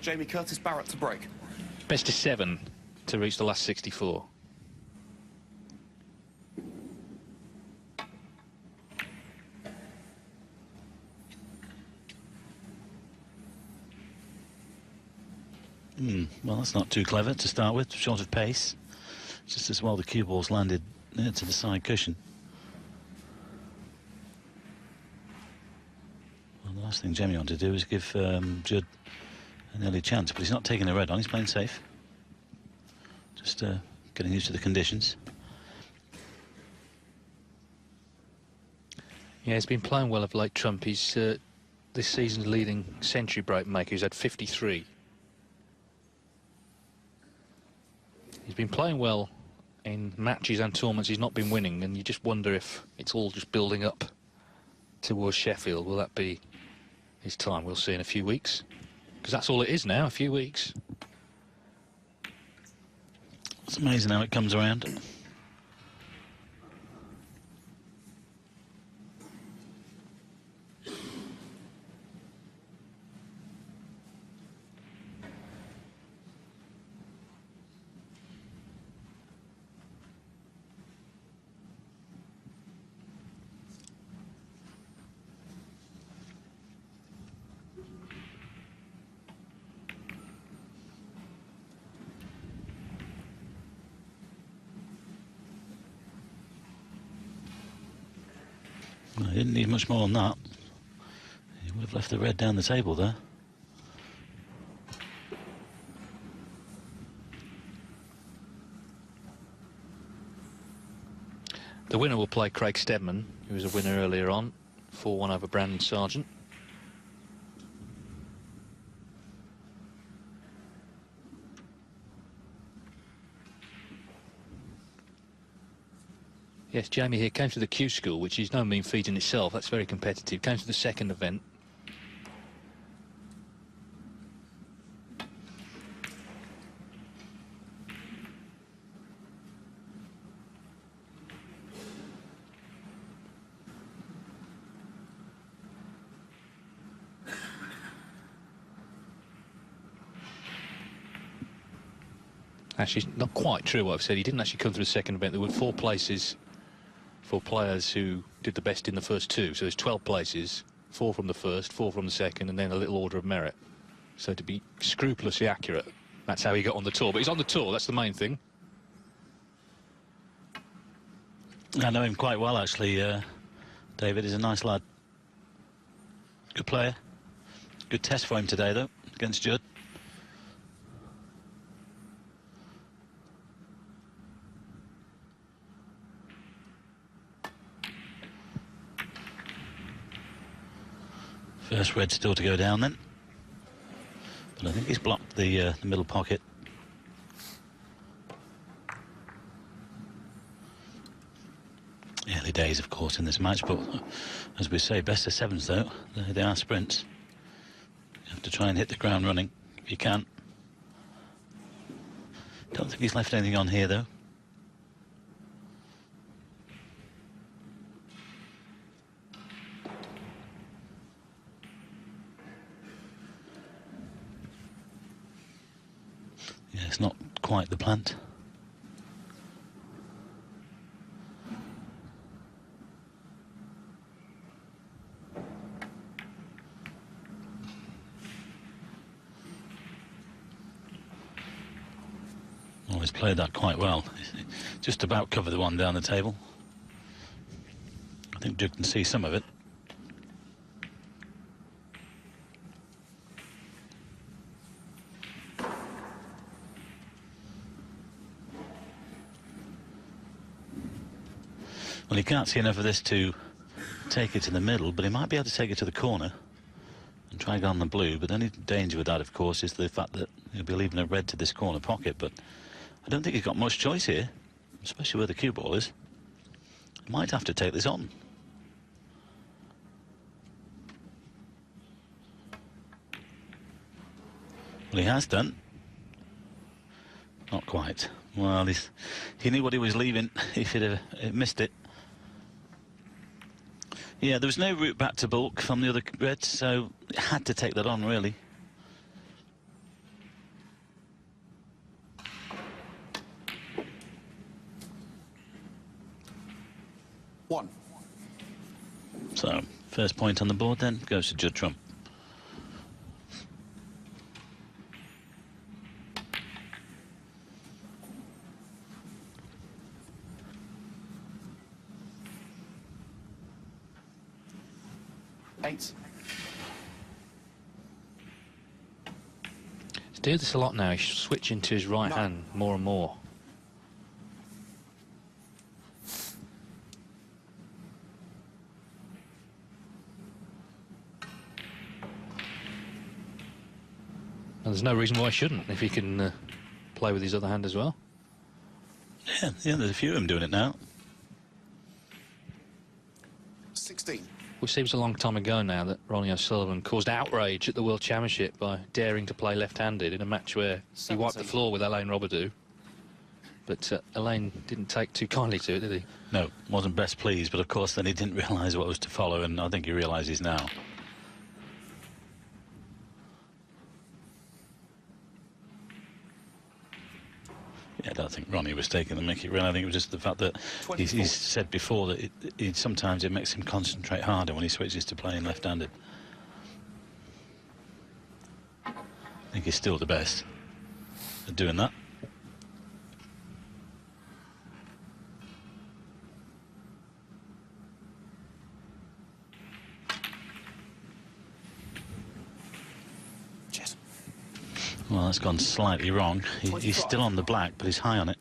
Jamie Curtis Barrett to break. Best of 7 to reach the last 64. Well, that's not too clever to start with, short of pace. Just as well the cue ball's landed near to the side cushion. Well, the last thing Jamie wanted to do is give Judd an early chance, but he's not taking a red on, he's playing safe. Just getting used to the conditions. Yeah, he's been playing well of late, Trump. He's this season's leading century break maker. He's had 53. He's been playing well in matches and tournaments he's not been winning, and you just wonder if it's all just building up towards Sheffield. Will that be his time? We'll see in a few weeks, because that's all it is now, a few weeks. It's amazing how it comes around. Well, he didn't need much more than that. He would have left the red down the table there. The winner will play Craig Steadman, who was a winner earlier on, 4-1 over Brandon Sargent. Yes, Jamie here came to the Q School, which is no mean feat in itself. That's very competitive. Came to the second event. Actually, not quite true what I've said. He didn't actually come to the second event. There were 4 places for players who did the best in the first 2. So there's 12 places, 4 from the first, 4 from the second, and then a little order of merit. So to be scrupulously accurate, that's how he got on the tour. But he's on the tour, that's the main thing. I know him quite well, actually, David. He's a nice lad. Good player. Good test for him today, though, against Judd. First red still to go down then, but I think he's blocked the middle pocket. Early days, of course, in this match, but as we say, best of 7s though. They are sprints. You have to try and hit the ground running if you can. Don't think he's left anything on here though. It's not quite the plant. Oh, he's played that quite well. Just about covered the one down the table. I think Duke can see some of it. Well, he can't see enough of this to take it to the middle, but he might be able to take it to the corner and try and go on the blue. But the only danger with that, of course, is the fact that he'll be leaving a red to this corner pocket. But I don't think he's got much choice here, especially where the cue ball is. He might have to take this on. Well, he has done. Not quite. Well, he knew what he was leaving if he'd have missed it. Yeah, there was no route back to bulk from the other red, so it had to take that on, really. 1. So, first point on the board then goes to Judd Trump. Eight. He's doing this a lot now. He's switching to his right 9. hand more and more. And there's no reason why he shouldn't, if he can play with his other hand as well. Yeah, there's a few of them doing it now. 16. Which seems a long time ago now that Ronnie O'Sullivan caused outrage at the World Championship by daring to play left-handed in a match where he wiped the floor with Alain Robidoux. But Alain didn't take too kindly to it, did he? No, wasn't best pleased, but of course then he didn't realise what was to follow, and I think he realises now. Yeah, I don't think Ronnie was taking the mickey, really. I think it was just the fact that he's said before that sometimes it makes him concentrate harder when he switches to playing left-handed. I think he's still the best at doing that. Well, that's gone slightly wrong. He's still on the black, but he's high on it.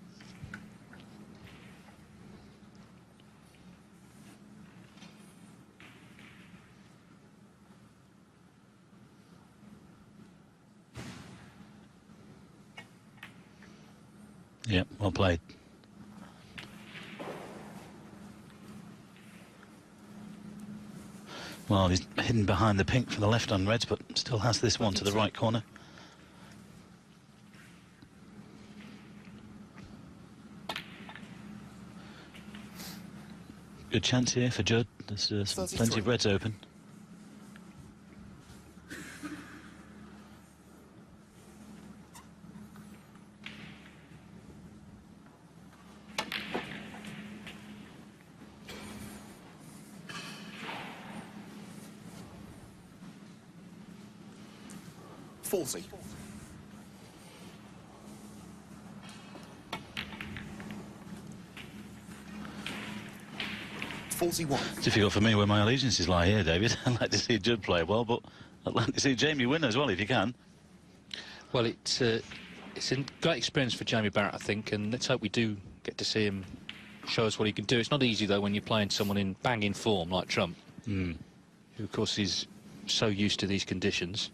Yep, well played. Well, he's hidden behind the pink for the left on reds, but still has this one to the right corner. Good chance here for Judd. There's plenty of reds open. Forty. It's difficult for me where my allegiances lie here, David. I'd like to see Judd play well, but I'd like to see Jamie win as well, if you can. Well, it's a great experience for Jamie Barrett, I think, and let's hope we do get to see him show us what he can do. It's not easy, though, when you're playing someone in banging form like Trump, who, of course, is so used to these conditions.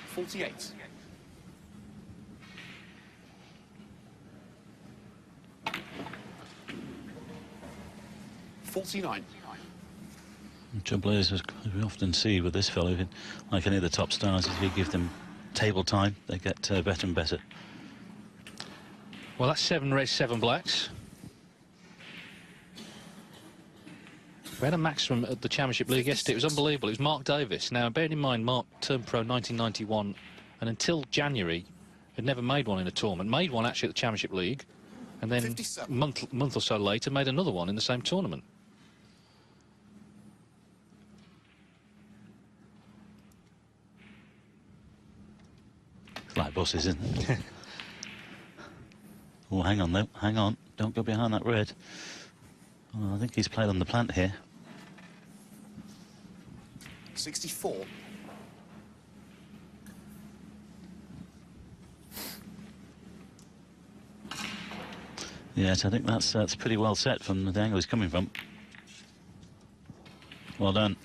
48. $49. The trouble is, as we often see with this fellow, like any of the top stars, if you give them table time, they get better and better. Well, that's 7 reds, 7 blacks. We had a maximum at the Championship League yesterday. It was unbelievable. It was Mark Davis. Now, bearing in mind, Mark turned pro 1991, and until January, had never made one in a tournament. Made one, actually, at the Championship League, and then a month or so later, made another one in the same tournament. Like buses, isn't it? Oh, hang on, though. Hang on. Don't go behind that red. Oh, I think he's played on the plant here. 64. Yes, I think that's pretty well set from the angle he's coming from. Well done.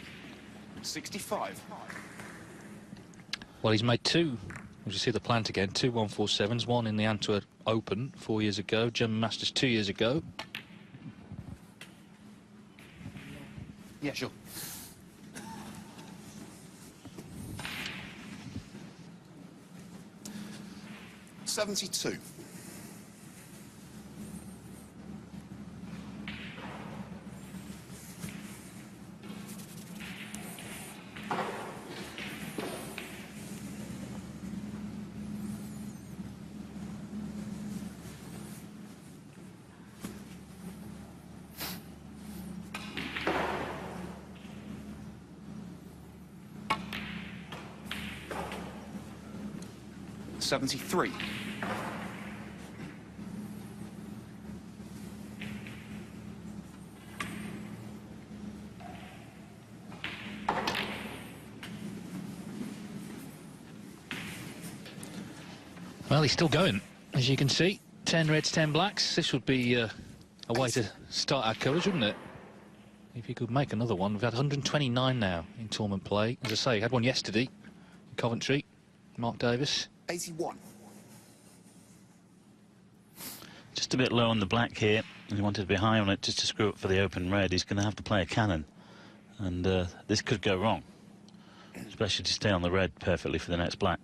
65. Well, he's made 2. As you see the plant again, 2 147s, one in the Antwerp Open 4 years ago, German Masters 2 years ago. Yeah, sure. $72. 73. Well, he's still going, as you can see. 10 reds, 10 blacks. This would be a way to start our coverage, wouldn't it? If you could make another one. We've had 129 now in tournament play. As I say, had one yesterday in Coventry. Mark Davis. 81. Just a bit low on the black here, and he wanted to be high on it just to screw up for the open red. He's going to have to play a cannon, and this could go wrong, especially to stay on the red perfectly for the next black.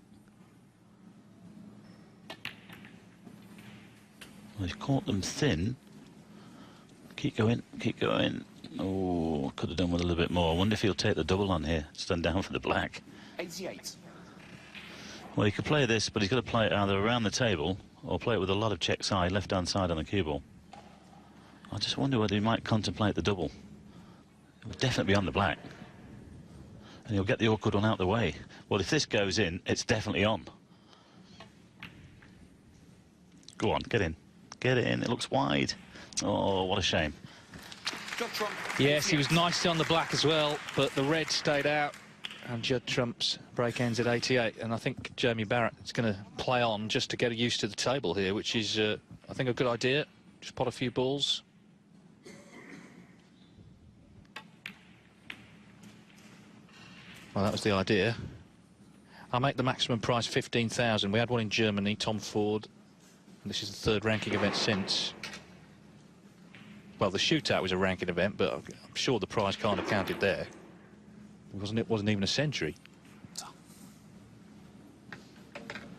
Well, he's caught them thin. Keep going, keep going. Oh, could have done with a little bit more. I wonder if he'll take the double on here. Stand down for the black. 88. Well, he could play this, but he's got to play it either around the table or play it with a lot of check side, left-hand side on the cue ball. I just wonder whether he might contemplate the double. It will definitely be on the black. And he'll get the awkward one out the way. Well, if this goes in, it's definitely on. Go on, get in. Get it in, it looks wide. Oh, what a shame. Yes, he was nicely on the black as well, but the red stayed out. And Judd Trump's break ends at 88. And I think Jamie Barrett is going to play on just to get used to the table here, which is, I think, a good idea. Just pot a few balls. Well, that was the idea. I'll make the maximum price 15,000. We had one in Germany, Tom Ford. And this is the third ranking event since. Well, the shootout was a ranking event, but I'm sure the prize can't have counted there. It wasn't even a century.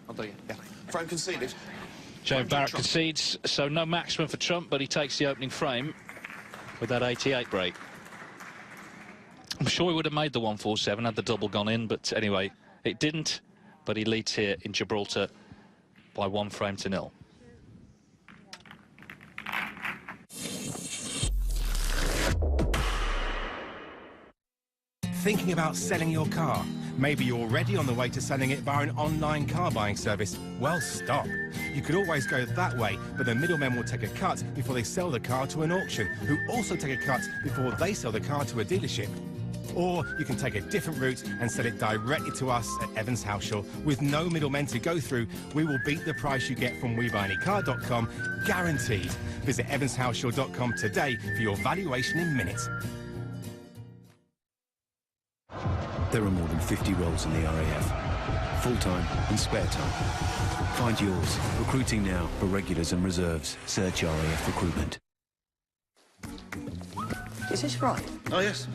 I'll do you. Yeah. Frame conceded. Jamie Barrett concedes, so no maximum for Trump, but he takes the opening frame with that 88 break. I'm sure he would have made the 147 had the double gone in, but anyway, it didn't. But he leads here in Gibraltar by 1 frame to 0. Thinking about selling your car? Maybe you're already on the way to selling it via an online car buying service. Well, stop. You could always go that way, but the middlemen will take a cut before they sell the car to an auction, who also take a cut before they sell the car to a dealership. Or you can take a different route and sell it directly to us at Evans Halshaw. With no middlemen to go through, we will beat the price you get from WeBuyAnyCar.com, guaranteed. Visit evanshalshaw.com today for your valuation in minutes. There are more than 50 roles in the RAF, full-time and spare time. Find yours. Recruiting now for regulars and reserves. Search RAF Recruitment. Is this right? Oh, yes.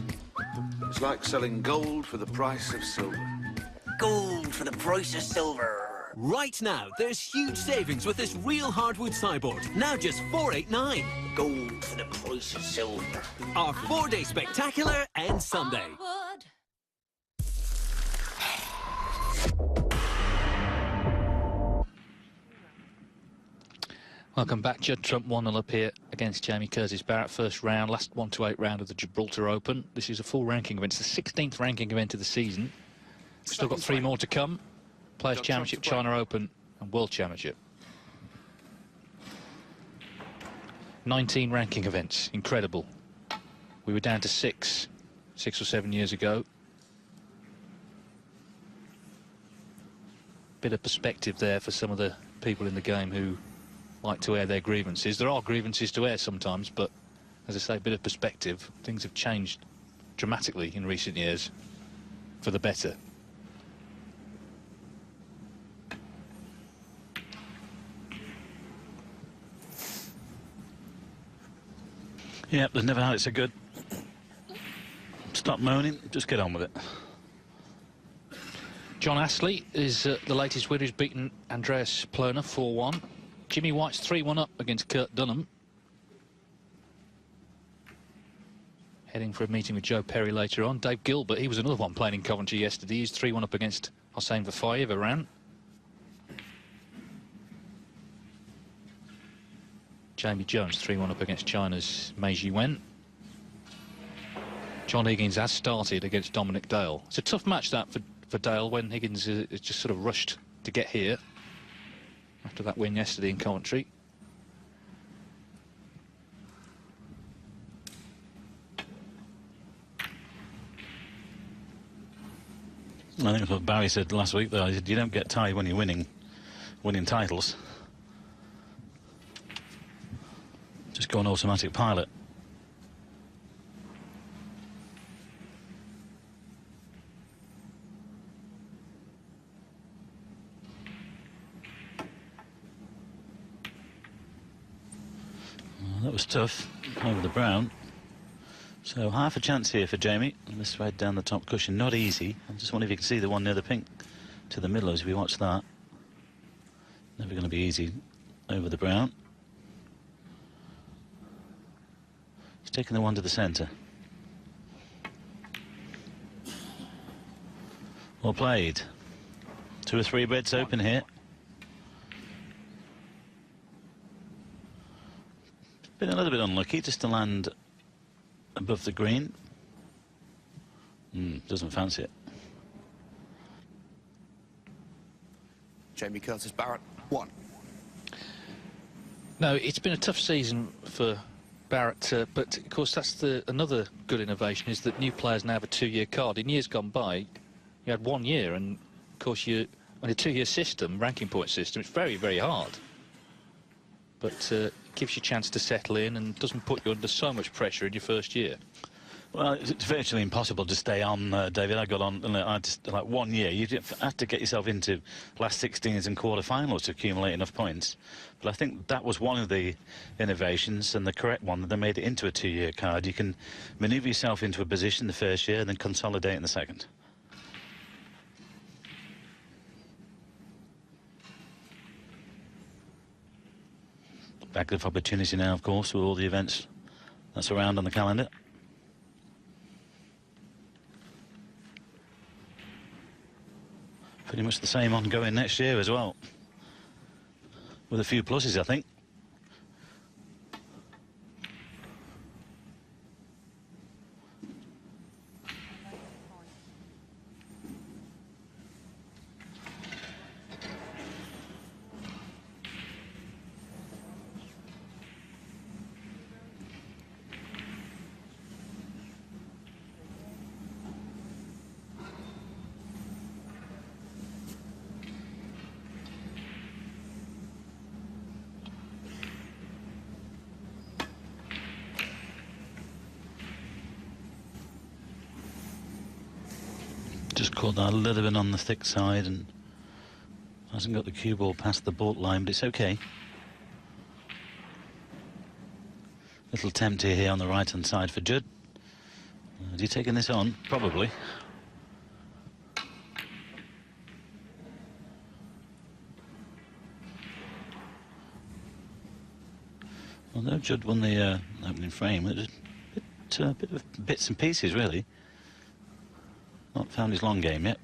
It's like selling gold for the price of silver. Gold for the price of silver. Right now, there's huge savings with this real hardwood sideboard. Now just $4.89. Gold for the price of silver. Our 4-day spectacular ends Sunday. Welcome back. Judd Trump 1-0 up here against Jamie Curtis Barrett. First round, last 1-8 round of the Gibraltar Open. This is a full ranking event. It's the 16th ranking event of the season. We've still got 3 more to come. Players' Championship, China Open and World Championship. 19 ranking events. Incredible. We were down to 6 or 7 years ago. Bit of perspective there for some of the people in the game who like to air their grievances. There are grievances to air sometimes, but as I say, a bit of perspective. Things have changed dramatically in recent years for the better. Yeah, they've never had it so good. Stop moaning, just get on with it. John Astley is the latest winner. He's beaten Andreas Plerner 4-1. Jimmy White's 3-1 up against Kurt Dunham. Heading for a meeting with Joe Perry later on. Dave Gilbert, he was another one playing in Coventry yesterday. He's 3-1 up against Hossein Vafayev, Iran. Jamie Jones 3-1 up against China's Mei Jiwen. John Higgins has started against Dominic Dale. It's a tough match that for Dale when Higgins is just sort of rushed to get here. after that win yesterday in Coventry. I think that's what Barry said last week, though. He said, you don't get tired when you're winning titles. Just go on automatic pilot. Well, that was tough over the brown. So half a chance here for Jamie. And this red down the top cushion, not easy. I just wonder if you can see the one near the pink to the middle as we watch that. Never going to be easy over the brown. He's taking the one to the centre. Well played. 2 or 3 bets open here. Been a little bit unlucky just to land above the green. Doesn't fancy it. Jamie Curtis Barrett, 1. No, it's been a tough season for Barrett, but of course that's another good innovation is that new players now have a 2-year card. In years gone by, you had 1 year, and of course on a 2-year system, ranking point system, it's very, very hard. But it gives you a chance to settle in and doesn't put you under so much pressure in your first year. Well, it's virtually impossible to stay on, David. I got on like 1 year. You have to get yourself into last 16s and quarterfinals to accumulate enough points. But I think that was one of the innovations and the correct one, that they made it into a 2-year card. You can manoeuvre yourself into a position the first year and then consolidate in the second. Back of opportunity now, of course, with all the events that's around on the calendar. Pretty much the same ongoing next year as well, with a few pluses, I think. Just caught that a little bit on the thick side and hasn't got the cue ball past the baulk line, but it's okay. Little tempter here on the right hand side for Judd. Is he taking this on? Probably. Well, no, Judd won the opening frame. It was a bit of bits and pieces, really. Not found his long game yet.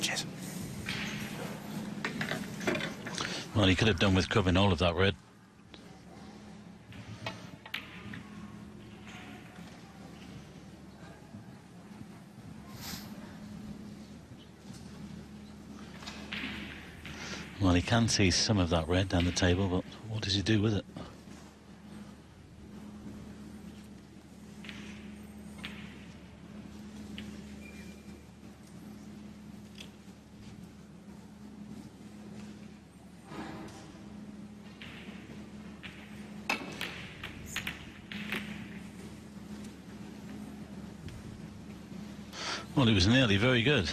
Cheers. Well, he could have done with covering all of that red. Well, he can see some of that red down the table, but what does he do with it? Well, it was nearly very good.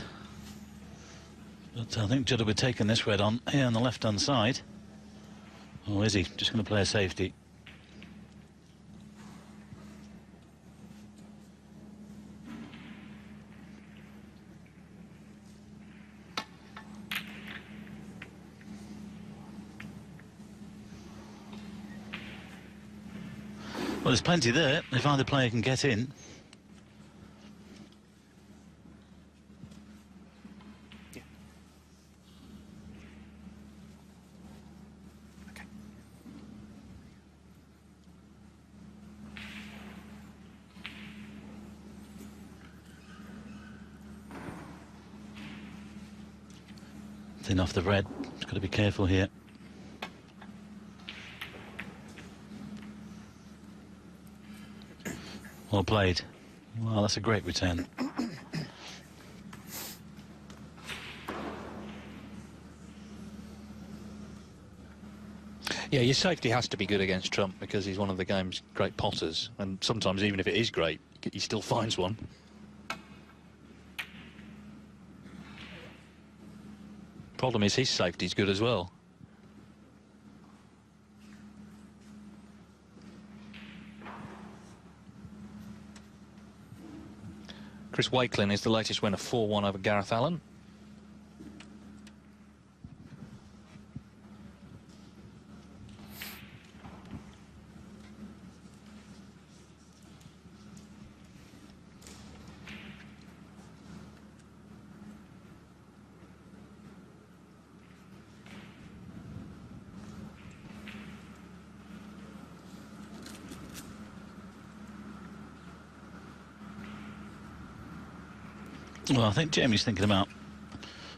But I think Judd will be taking this red on here on the left-hand side. Or is he just going to play a safety? Well, there's plenty there if either player can get in. Yeah. Okay. Thin off the red. Just got to be careful here. Well played. Well, that's a great return. Yeah, your safety has to be good against Trump because he's one of the game's great potters, and sometimes even if it is great, he still finds one. Problem is his safety's good as well. Chris Wakelin is the latest winner, 4-1 over Gareth Allen. Well, I think Jamie's thinking about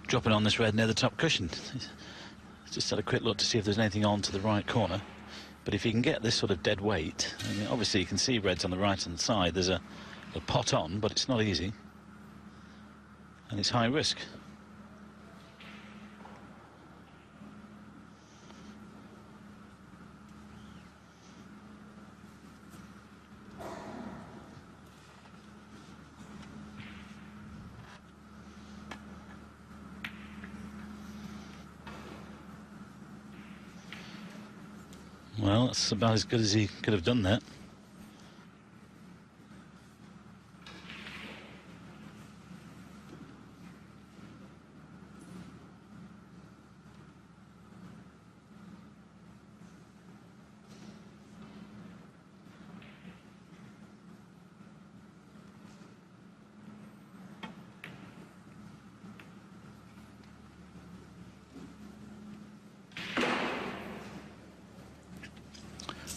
dropping on this red near the top cushion. Just had a quick look to see if there's anything on to the right corner. But if you can get this sort of dead weight, I mean, obviously you can see red's on the right-hand side. There's a pot on, but it's not easy. And it's high risk. Well, that's about as good as he could have done that.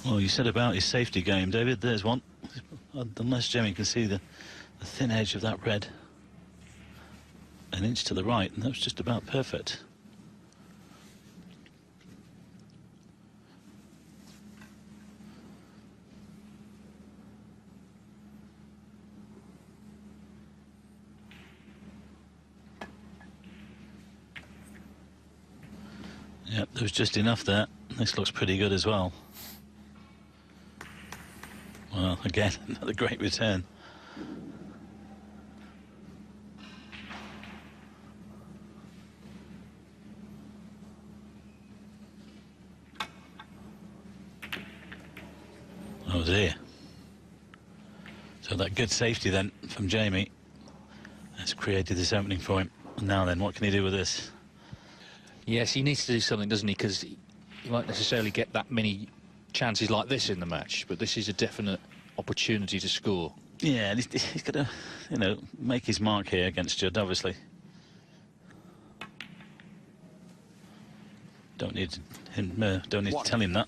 Well, you said about his safety game, David. There's one. Unless Jamie can see the thin edge of that red. An inch to the right, and that was just about perfect. Yep, there was just enough there. This looks pretty good as well. Well, again, another great return. Oh dear. So that good safety then from Jamie has created this opening for him. And now then, what can he do with this? Yes, he needs to do something, doesn't he? Because he won't necessarily get that many chances like this in the match, but this is a definite opportunity to score. Yeah, and he's got to, you know, make his mark here against Judd, obviously. Don't need to tell him that.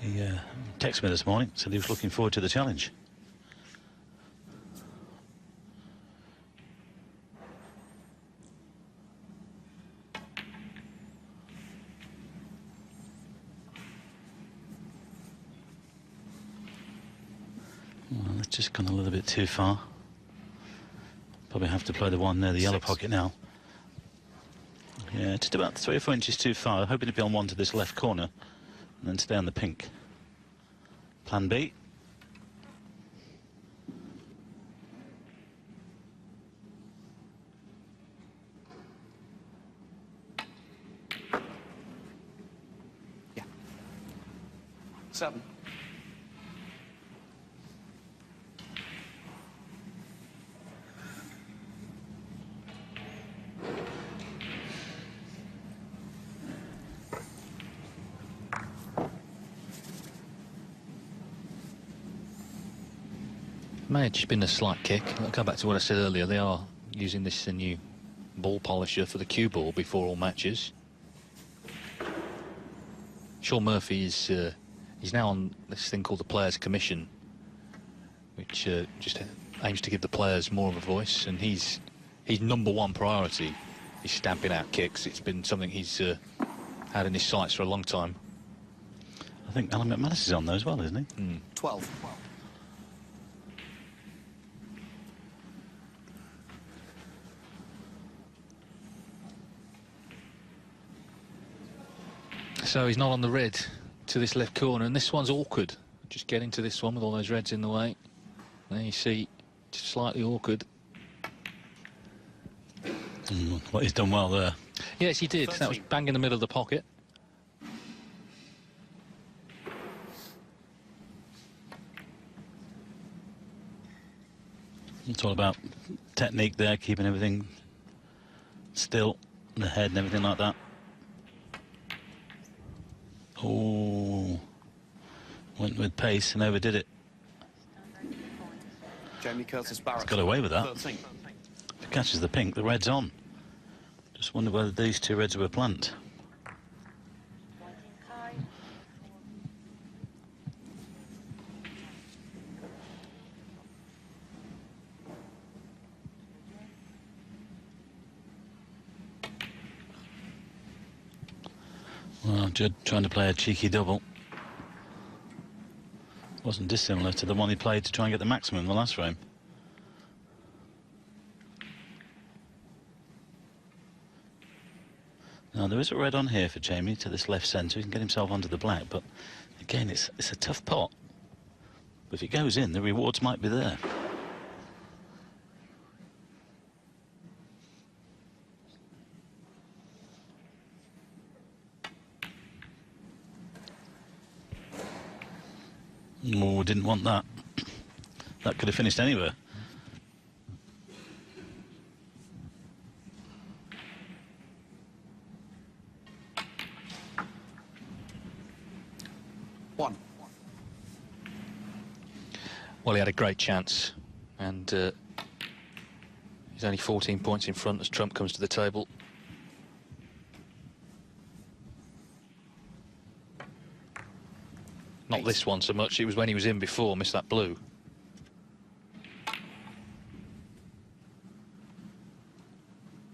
He texted me this morning, said he was looking forward to the challenge. Well, that's just gone a little bit too far. Probably have to play the one near the yellow pocket now. Yeah, just about 3 or 4 inches too far. Hoping to be on one to this left corner and then stay on the pink. Plan B. Yeah. 7. May have just been a slight kick. I'll go back to what I said earlier. They are using this new ball polisher for the cue ball before all matches. Sean Murphy is he's now on this thing called the Players Commission, which just aims to give the players more of a voice. And his number one priority is stamping out kicks. It's been something he's had in his sights for a long time. I think Alan McManus is on there as well, isn't he? 12. So he's not on the red to this left corner, and this one's awkward. Just getting to this one with all those reds in the way. There you see, just slightly awkward. Well, he's done well there. Yes, he did. That was bang in the middle of the pocket. It's all about technique there, keeping everything still, the head and everything like that. Oh, went with pace and overdid it. Jamie Curtis Barrett. Got away with that. 13. If it catches the pink, the red's on. Just wonder whether these two reds were plant. Well, Judd trying to play a cheeky double. Wasn't dissimilar to the one he played to try and get the maximum in the last frame. Now, there is a red on here for Jamie to this left centre. He can get himself onto the black, but again, it's a tough pot. But if it goes in, the rewards might be there. Oh, didn't want that. That could have finished anywhere. One. Well, he had a great chance, and he's only 14 points in front as Trump comes to the table. Not this one so much, it was when he was in before, missed that blue.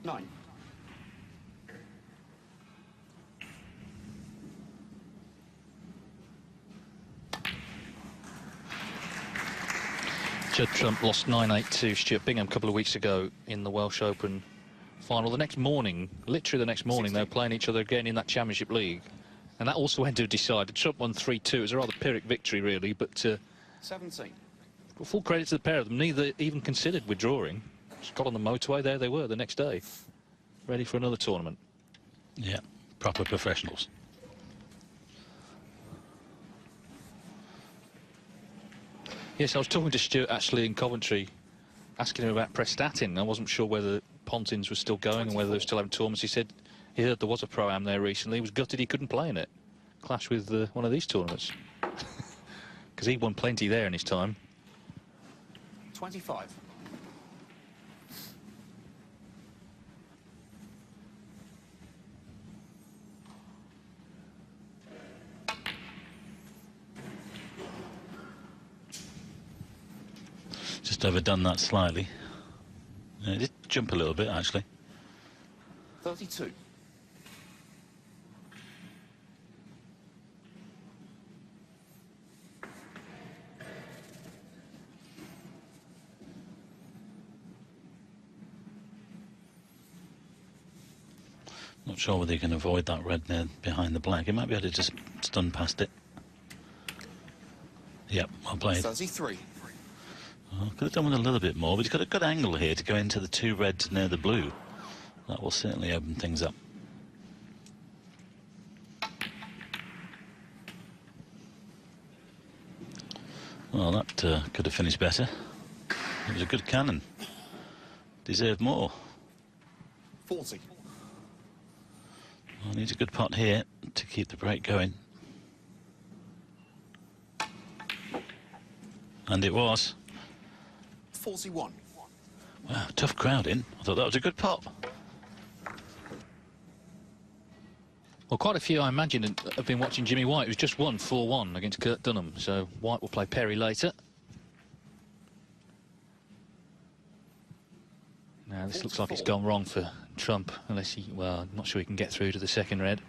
Nine. Judd Trump lost 9-8 to Stuart Bingham a couple of weeks ago in the Welsh Open final. The next morning, literally the next morning, 16. they were playing each other again in that Championship League. And that also went to decide. Trump won 3-2. It was a rather Pyrrhic victory, really, but 17. full credit to the pair of them. Neither even considered withdrawing. Just got on the motorway, there they were the next day, ready for another tournament. Yeah, proper professionals. Yes, I was talking to Stuart actually in Coventry, asking him about Prestatyn. I wasn't sure whether Pontins was still going and whether they were still having tournaments. He said he heard there was a Pro-Am there recently. He was gutted he couldn't play in it. Clash with one of these tournaments. Because he won plenty there in his time. 25. Just overdone that slightly. Yeah, it did jump a little bit, actually. 32. Not sure whether you can avoid that red there behind the black. He might be able to just stun past it. Yep, well played. 33. Oh, could have done with a little bit more, but he's got a good angle here to go into the 2 reds near the blue. That will certainly open things up. Well, that could have finished better. It was a good cannon. Deserved more. 40. Well, needs a good pot here to keep the break going. And it was. 41. Wow, tough crowd in. I thought that was a good pot. Well, quite a few, I imagine, have been watching Jimmy White, who's just won 4-1 against Kurt Dunham. So White will play Perry later. Now, this looks like it's gone wrong for Trump, unless he, well, I'm not sure he can get through to the second red.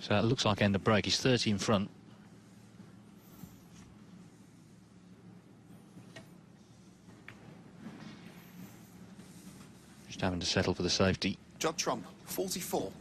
So it looks like end of break. He's 30 in front. Just having to settle for the safety. Judd Trump, 44.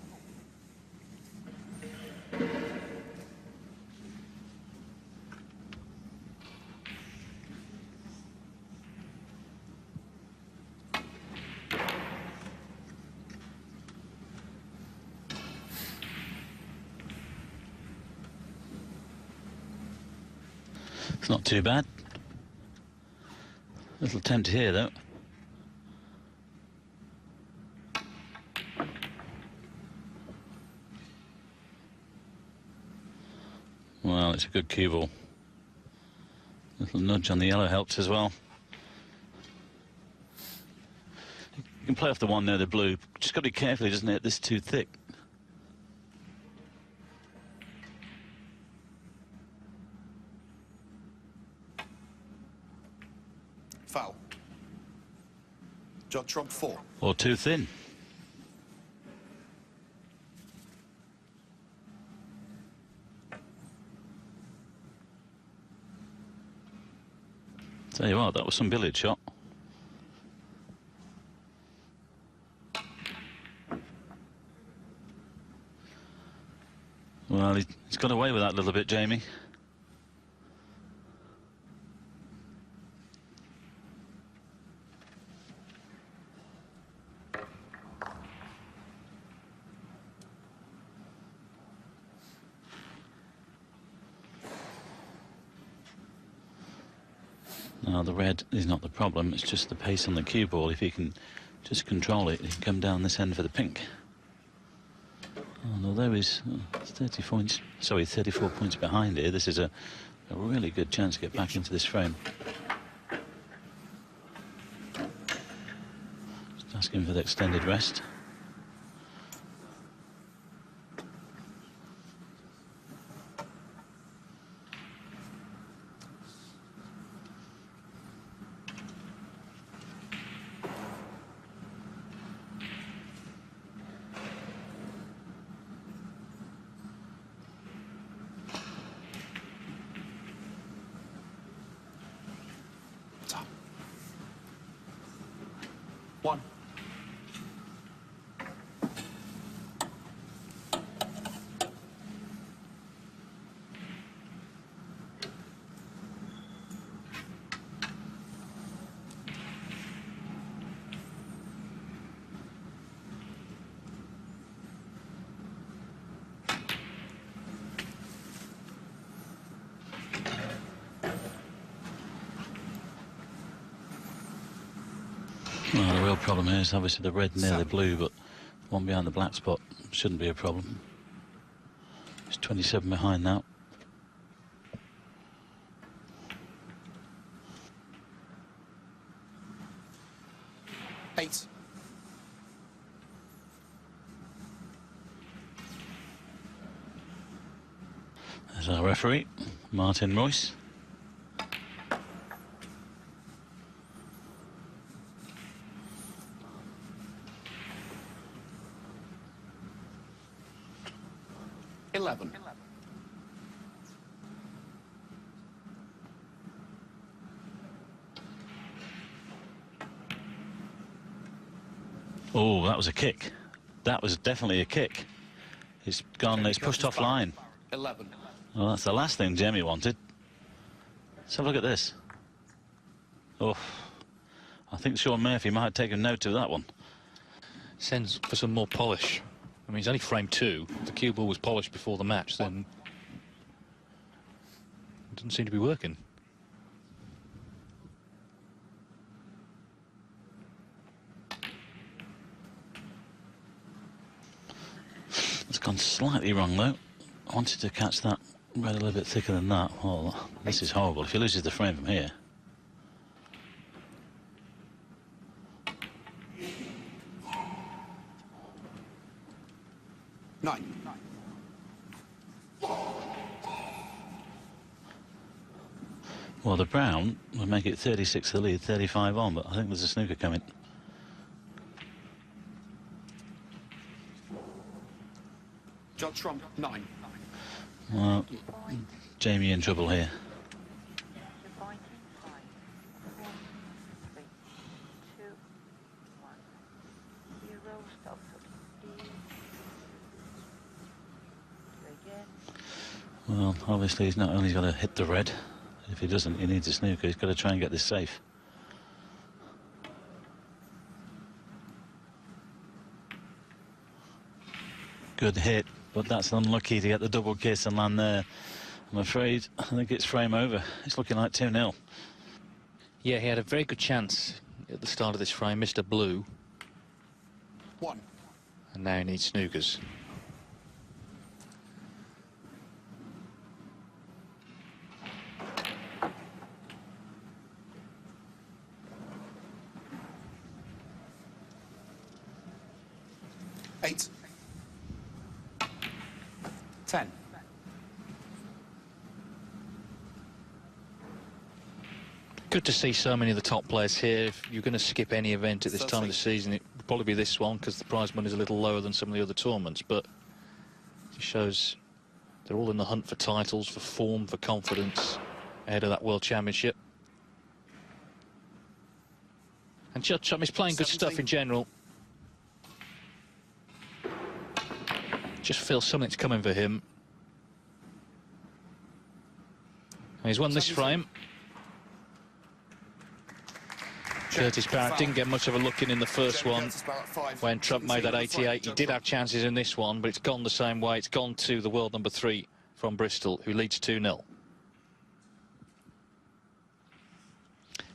It's not too bad. Little attempt here, though. Well, it's a good cue ball. Little nudge on the yellow helps as well. You can play off the one near the blue. Just got to be careful he doesn't hit this too thick. Foul. Judd Trump, 4. Or too thin. Tell you what, that was some billiard shot. Well, he's got away with that a little bit, Jamie. Now, the red is not the problem, it's just the pace on the cue ball. If he can just control it, he can come down this end for the pink. And although he's 34 points behind here, this is a really good chance to get back into this frame. Just asking for the extended rest. Top. 1. Well, the real problem here is obviously the red near the blue, but the one behind the black spot shouldn't be a problem. It's 27 behind now. Eight. There's our referee, Martin Royce. Oh, that was a kick. That was definitely a kick. It's gone, it's pushed off line. 11. Well, that's the last thing Jamie wanted. Let's have a look at this. Oh, I think Sean Murphy might have taken note of that one. Sends for some more polish. I mean, it's only frame 2. If the cue ball was polished before the match, then it doesn't seem to be working. It's gone slightly wrong, though. I wanted to catch that red a little bit thicker than that. Oh, this is horrible. If he loses the frame from here. Nine. Well, the brown would make it 36 to the lead, 35 on, but I think there's a snooker coming. Judge Trump, 9. Well, Jamie in trouble here. Well, obviously he's not only got to hit the red. If he doesn't, he needs a snooker. He's got to try and get this safe. Good hit, but that's unlucky to get the double kiss and land there. I'm afraid, I think it's frame over. It's looking like 2-0. Yeah, he had a very good chance at the start of this frame, Mr. Blue. 1. And now he needs snookers. Eight. 10. Good to see so many of the top players here. If you're going to skip any event at this time of the season, it would probably be this one because the prize money is a little lower than some of the other tournaments, but it shows they're all in the hunt for titles, for form, for confidence ahead of that World Championship. And Judd Trump is playing good stuff in general. Just feels something's coming for him. And he's won this frame. Curtis Barrett didn't get much of a look in the first one when Trump made that 88. He did have chances in this one, but it's gone the same way. It's gone to the world number 3 from Bristol, who leads 2-0.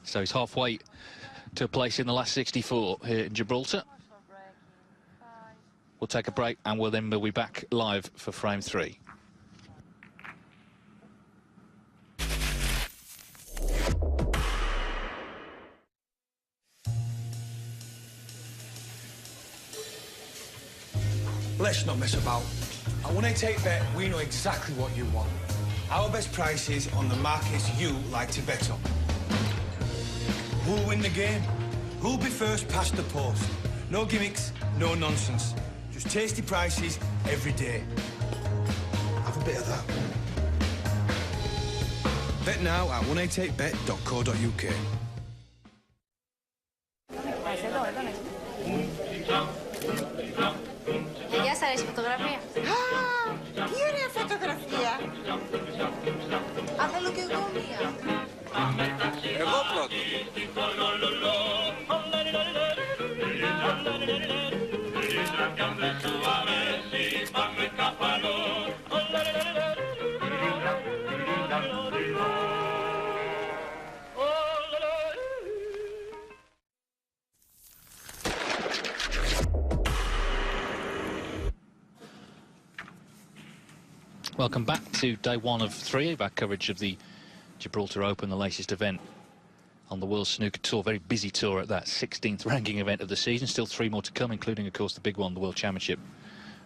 So he's halfway to a place in the last 64 here in Gibraltar. We'll take a break and we'll be back live for frame 3. Let's not mess about. At 188bet, we know exactly what you want. Our best prices on the markets you like to bet on. Who'll win the game? Who'll be first past the post? No gimmicks, no nonsense. Just tasty prices every day. Have a bit of that. Bet now at 188bet.co.uk. Γεια σας, αρέσει η φωτογραφία. Τι ωραία φωτογραφία. Α, θέλω κι εγώ μία. Εγώ πρώτο. Welcome back to day 1 of 3 of our coverage of the Gibraltar Open, the latest event on the World Snooker Tour. Very busy tour at that 16th ranking event of the season. Still 3 more to come, including, of course, the big one, the World Championship,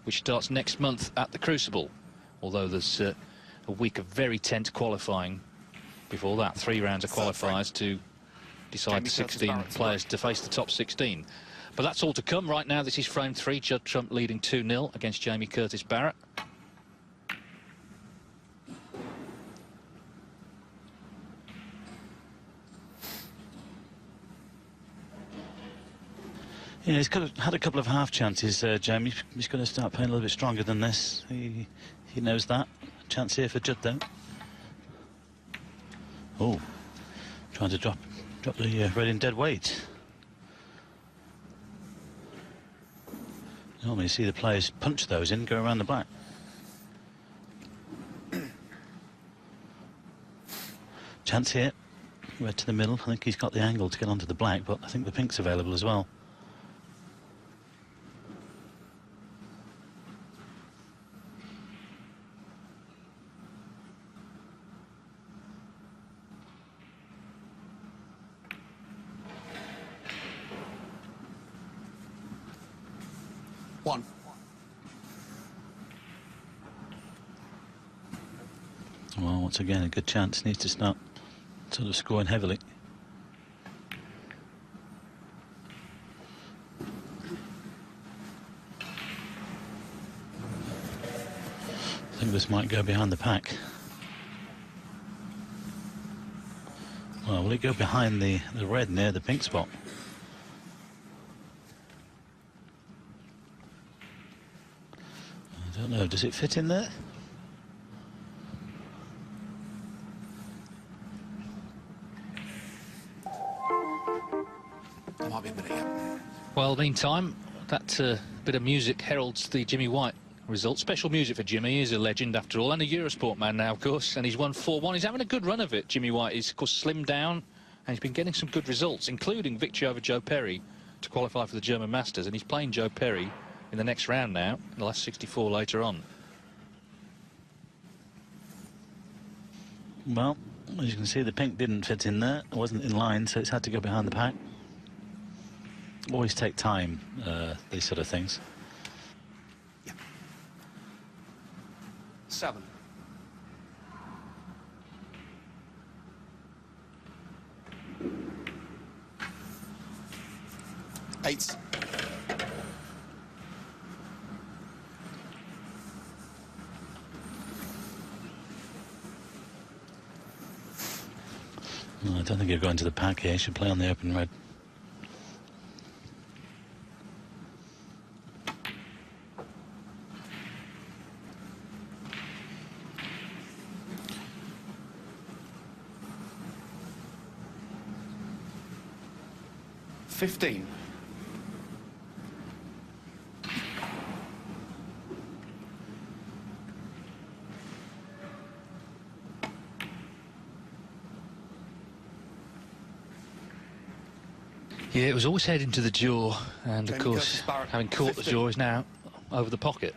which starts next month at the Crucible. Although there's a week of very tense qualifying before that. 3 rounds of qualifiers to decide the 16 players to face the top 16. But that's all to come. Right now, this is frame 3. Judd Trump leading 2-0 against Jamie Curtis Barrett. Yeah, he's had a couple of half chances, Jamie. He's going to start playing a little bit stronger than this. He knows that. chance here for Judd, though. Oh, trying to drop the red in dead weight. Normally you see the players punch those in, go around the black. Chance here, red to the middle. I think he's got the angle to get onto the black, but I think the pink's available as well. One. Well, once again, a good chance. Needs to start sort of scoring heavily. I think this might go behind the pack. Well, will it go behind the red near the pink spot? I don't know, does it fit in there? There might be a minute yet. Well, meantime, that bit of music heralds the Jimmy White result. Special music for Jimmy. He's a legend after all, and a Eurosport man now, of course, and he's won 4-1. He's having a good run of it, Jimmy White. He's, of course, slimmed down, and he's been getting some good results, including victory over Joe Perry to qualify for the German Masters, and he's playing Joe Perry in the next round now, in the last 64 later on. Well, as you can see, the pink didn't fit in there. It wasn't in line, so it's had to go behind the pack. Always take time, these sort of things. Yeah. 7. 8. No, I don't think he'll go into the pack here. He should play on the open red. $15. Yeah, it was always heading to the jaw, and of Jamie course, Curtis Barrett, having caught the 15. jaw is now over the pocket.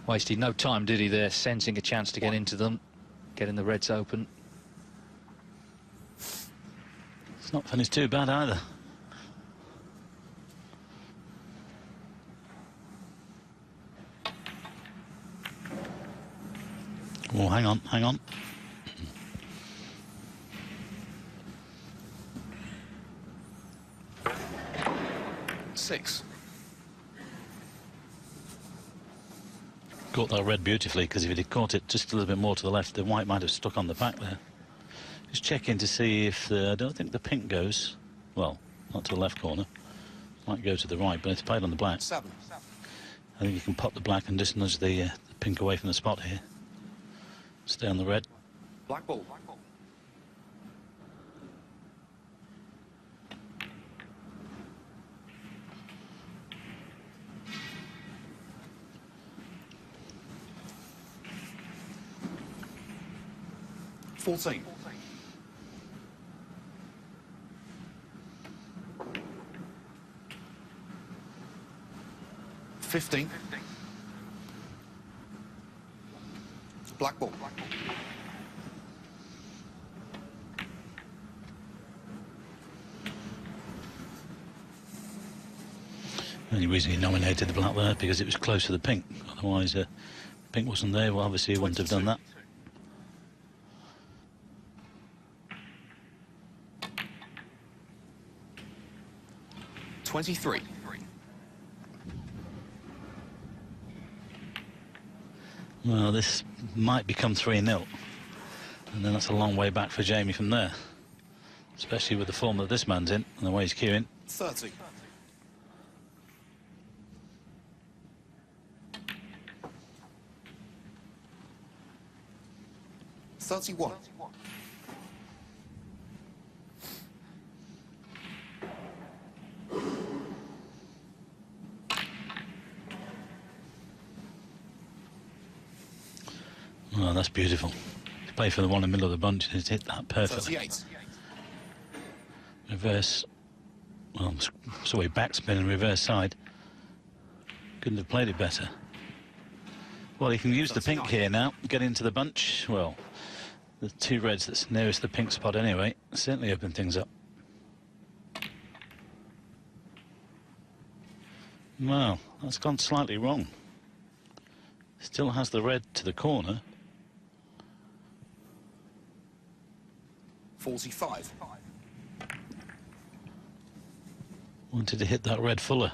Wasted no time, did he, there, sensing a chance to get into them, getting the reds open. It's not finished too bad either. Oh, hang on, hang on. $6. Caught that red beautifully, because if he'd caught it just a little bit more to the left, the white might have stuck on the back there. Just checking to see if I don't think the pink goes, well, not to the left corner. Might go to the right, but it's played on the black. 7. I think you can pop the black and just nudge the pink away from the spot here. Stay on the red. Black ball. 14. 15. Black ball. The only reason he nominated the black there because it was close to the pink. Otherwise, pink wasn't there. Well, obviously he wouldn't have done that. $23. Well, this might become 3-0. And then that's a long way back for Jamie from there. Especially with the form that this man's in and the way he's queuing. 30. 31. Oh, that's beautiful. He played for the one in the middle of the bunch and he's hit that perfectly. 38. Reverse, well, sorry, backspin and reverse side. Couldn't have played it better. Well, he can use the pink here now, get into the bunch. Well, the two reds that's nearest the pink spot anyway, certainly open things up. Well, that's gone slightly wrong. Still has the red to the corner. 45. Wanted to hit that red fuller.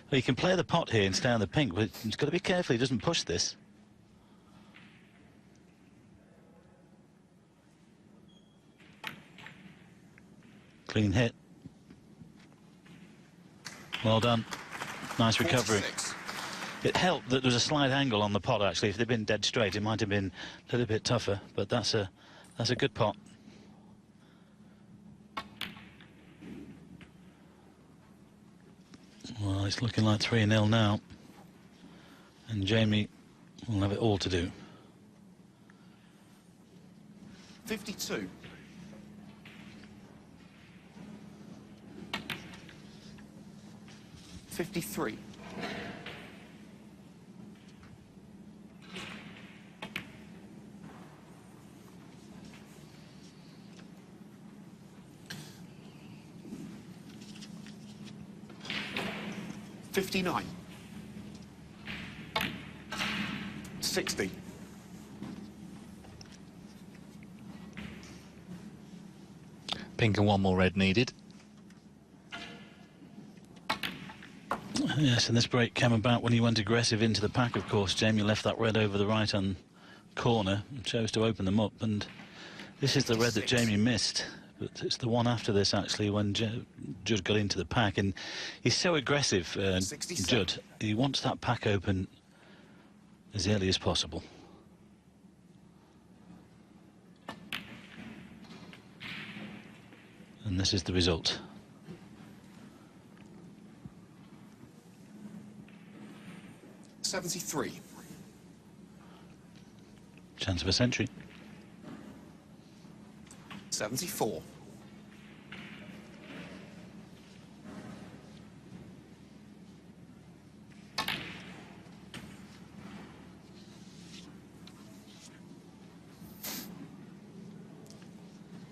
Well, you can play the pot here and stay on the pink, but he's got to be careful he doesn't push this. Clean hit. Well done. Nice recovery. 46. It helped that there was a slight angle on the pot, actually. If they'd been dead straight, it might have been a little bit tougher, but that's a good pot. Well, it's looking like 3-0 now. And Jamie will have it all to do. 52. 53. 59. 60. Pink and one more red needed. Yes, and this break came about when he went aggressive into the pack, of course. Jamie left that red over the right-hand corner and chose to open them up, and this is the red that Jamie missed. But it's the one after this, actually, when Judd got into the pack, and he's so aggressive, Judd. He wants that pack open as early as possible. And this is the result. $73. Chance of a century. 74.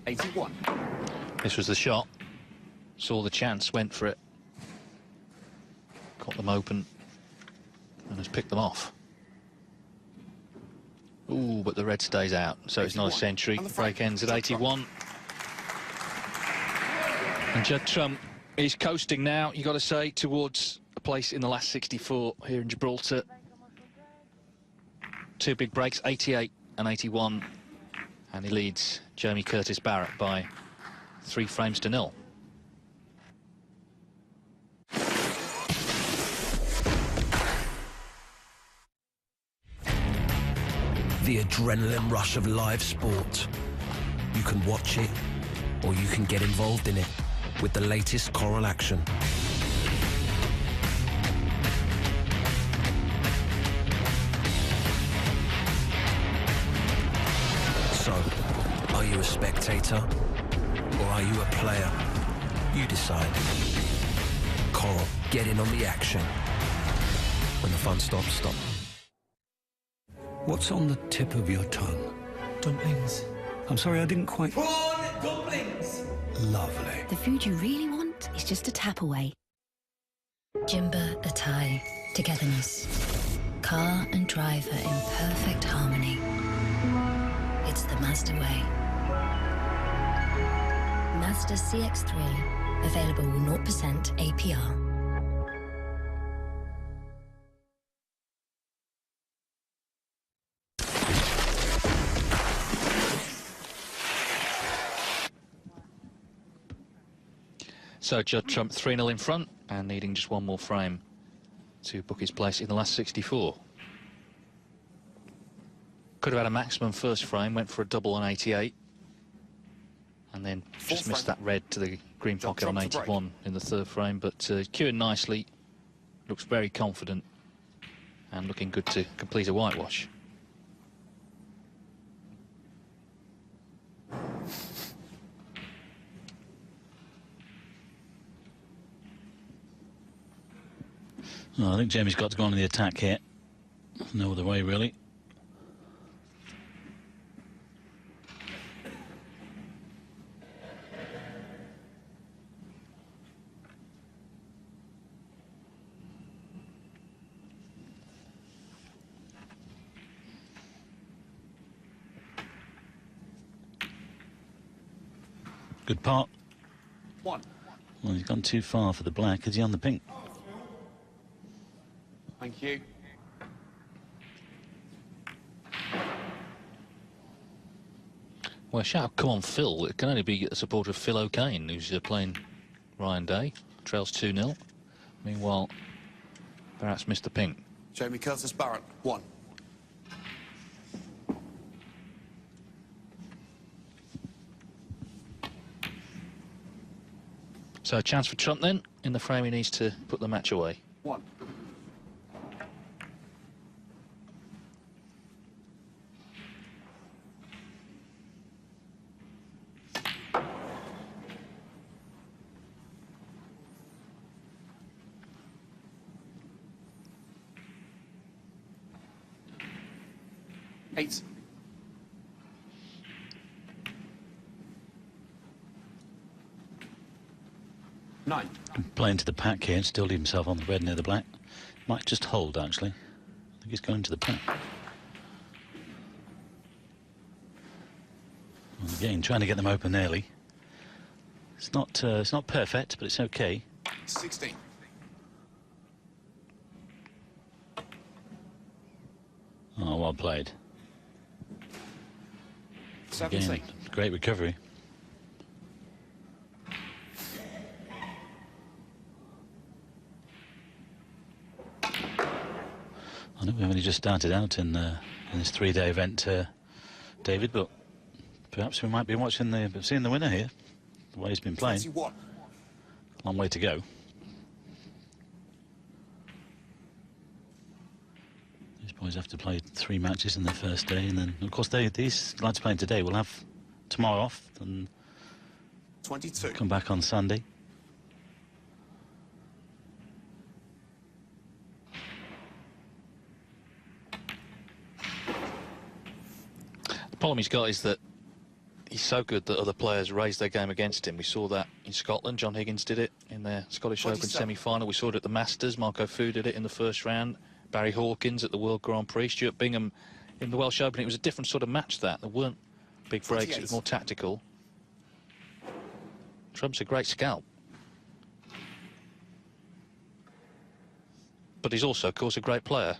81. This was the shot. Saw the chance, went for it. Got them open and has picked them off. Ooh, but the red stays out, so it's not a century. Break ends at 81. And Judd Trump is coasting now, you got to say, towards a place in the last 64 here in Gibraltar. Two big breaks, 88 and 81. And he leads Jamie Curtis Barrett by 3 frames to 0. The adrenaline rush of live sport. You can watch it, or you can get involved in it with the latest Coral action. So, are you a spectator, or are you a player? You decide. Coral, get in on the action. When the fun stops, stop. What's on the tip of your tongue? Dumplings. I'm sorry, I didn't quite... Prawn dumplings! Lovely. The food you really want is just a tap away. Jimba Atai. Togetherness. Car and driver in perfect harmony. It's the Mazda way. Mazda CX-3. Available with 0% APR. So Judd Trump 3-0 in front and needing just one more frame to book his place in the last 64. Could have had a maximum first frame, went for a double on 88. And then just missed that red to the green pocket on 81 in the third frame. But queuing nicely, looks very confident and looking good to complete a whitewash. Well, I think Jamie's got to go on in the attack here. No other way, really. Good part. One. Well, he's gone too far for the black. Is he on the pink? Thank you. Well, shout, come on, Phil. It can only be a supporter of Phil O'Kane, who's playing Ryan Day. Trails 2-0. Meanwhile, Barrett's missed the pink. Jamie Curtis Barrett, 1. So a chance for Trump then. In the frame, he needs to put the match away. 1. Eight. Nine. Playing to the pack here and still leave himself on the red near the black. Might just hold, actually. I think he's going to the pack. Well, again, trying to get them open early. It's not perfect, but it's okay. 16. Oh, well played. 17. Again, great recovery. I know we've only just started out in this 3-day event, David, but perhaps we might be seeing the winner here. The way he's been playing. 21. Long way to go. These boys have to play 3 matches in their first day, and then, of course, these lads playing today will have tomorrow off and 22. Come back on Sunday. The problem he's got is that he's so good that other players raise their game against him. We saw that in Scotland. John Higgins did it in their Scottish Open semi-final. We saw it at the Masters. Marco Fu did it in the first round. Barry Hawkins at the World Grand Prix. Stuart Bingham in the Welsh Open. It was a different sort of match, that. There weren't big breaks. It was more tactical. Trump's a great scalp. But he's also, of course, a great player.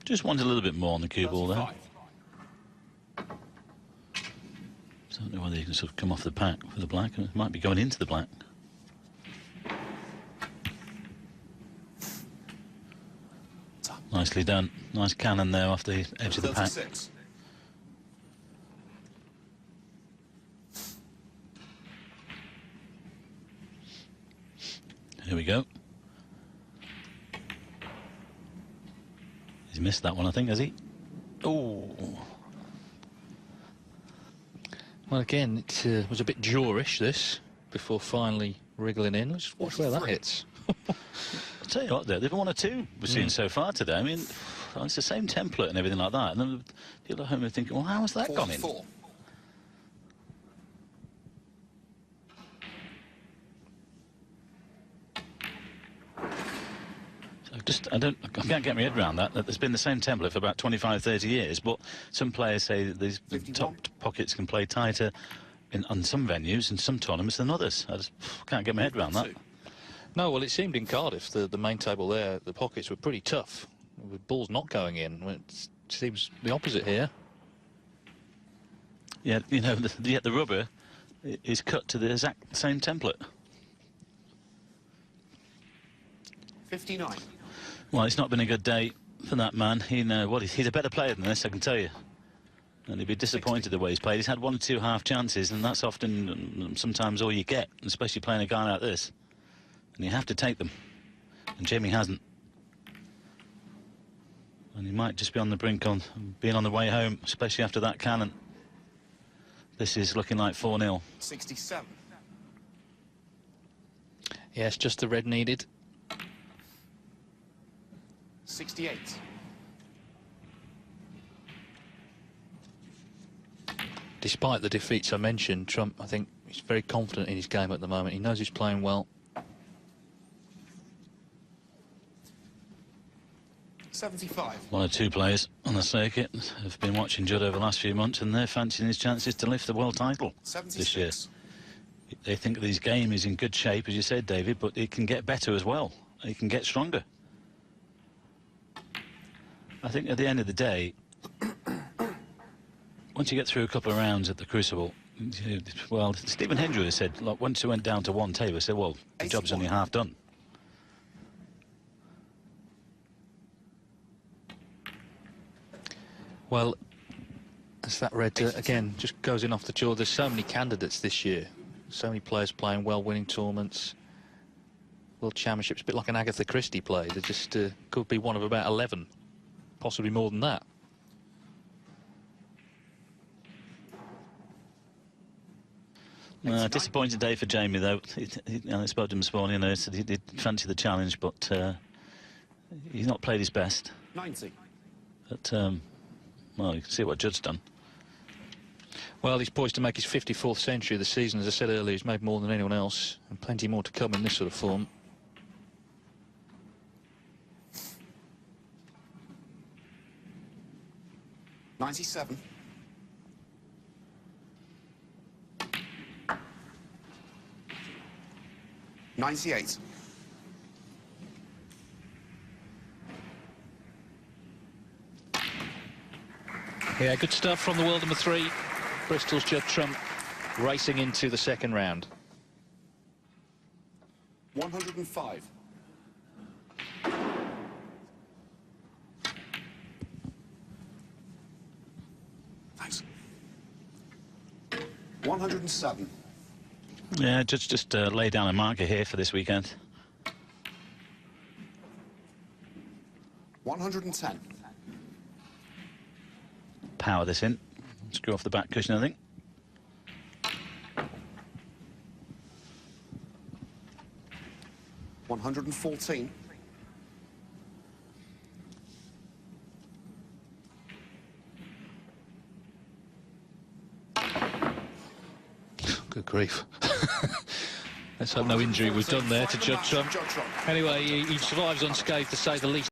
Just wanted a little bit more on the cue ball there. Don't know whether you can sort of come off the pack for the black, and it might be going into the black. Nicely done. Nice cannon there off the edge of the pack. Here we go. He's missed that one, I think, has he? Oh. Well, again, it was a bit jawish, this, before finally wriggling in. Let's watch where that hits. I'll tell you what, though, they've 1 or 2 we've seen so far today. I mean, it's the same template and everything like that. And then people at home are thinking, well, how has that gone in? I can't get my head around that there's been the same template for about 25, 30 years, but some players say that the top pockets can play tighter on some venues and some tournaments than others. I just can't get my head around that. No, well, it seemed in Cardiff, the main table there, the pockets were pretty tough, with balls not going in. It seems the opposite here. Yeah, you know, the rubber is cut to the exact same template. 59. Well, it's not been a good day for that man. He's a better player than this, I can tell you. And he'd be disappointed the way he's played. He's had 1 or 2 half chances, and that's often, sometimes all you get, especially playing a guy like this. And you have to take them. And Jamie hasn't. And he might just be on the brink on being on the way home, especially after that cannon. This is looking like 4-0. 67. Yes, just the red needed. 68. Despite the defeats I mentioned, Trump, I think, he's very confident in his game at the moment. He knows he's playing well. 75. 1 or 2 players on the circuit have been watching Judd over the last few months, and they're fancying his chances to lift the world title 76. this year. They think that his game is in good shape, as you said, David, but it can get better as well. It can get stronger. I think at the end of the day, once you get through a couple of rounds at the Crucible, well, Stephen Hendry has said, look, once you went down to 1 table, he said, well, the job's only half done. Well, as that red, again, just goes in off the jaw. There's so many candidates this year. So many players playing well, winning tournaments. World Championships, a bit like an Agatha Christie play. They just could be one of about 11, possibly more than that. Disappointing day for Jamie, though. I spoke to him this morning, and he said he did fancy the challenge, but he's not played his best. 90. But, well, you can see what Judd's done. Well, he's poised to make his 54th century of the season. As I said earlier, he's made more than anyone else, and plenty more to come in this sort of form. $97. $98. Yeah, good stuff from the world number 3. Bristol's Judd Trump racing into the second round. 105. Thanks. 107. Yeah, just lay down a marker here for this weekend. 110. Power this in. Screw off the back cushion, I think. $114. Good grief. Let's hope no injury was done there to Judd Trump. Anyway, he survives unscathed, to say the least.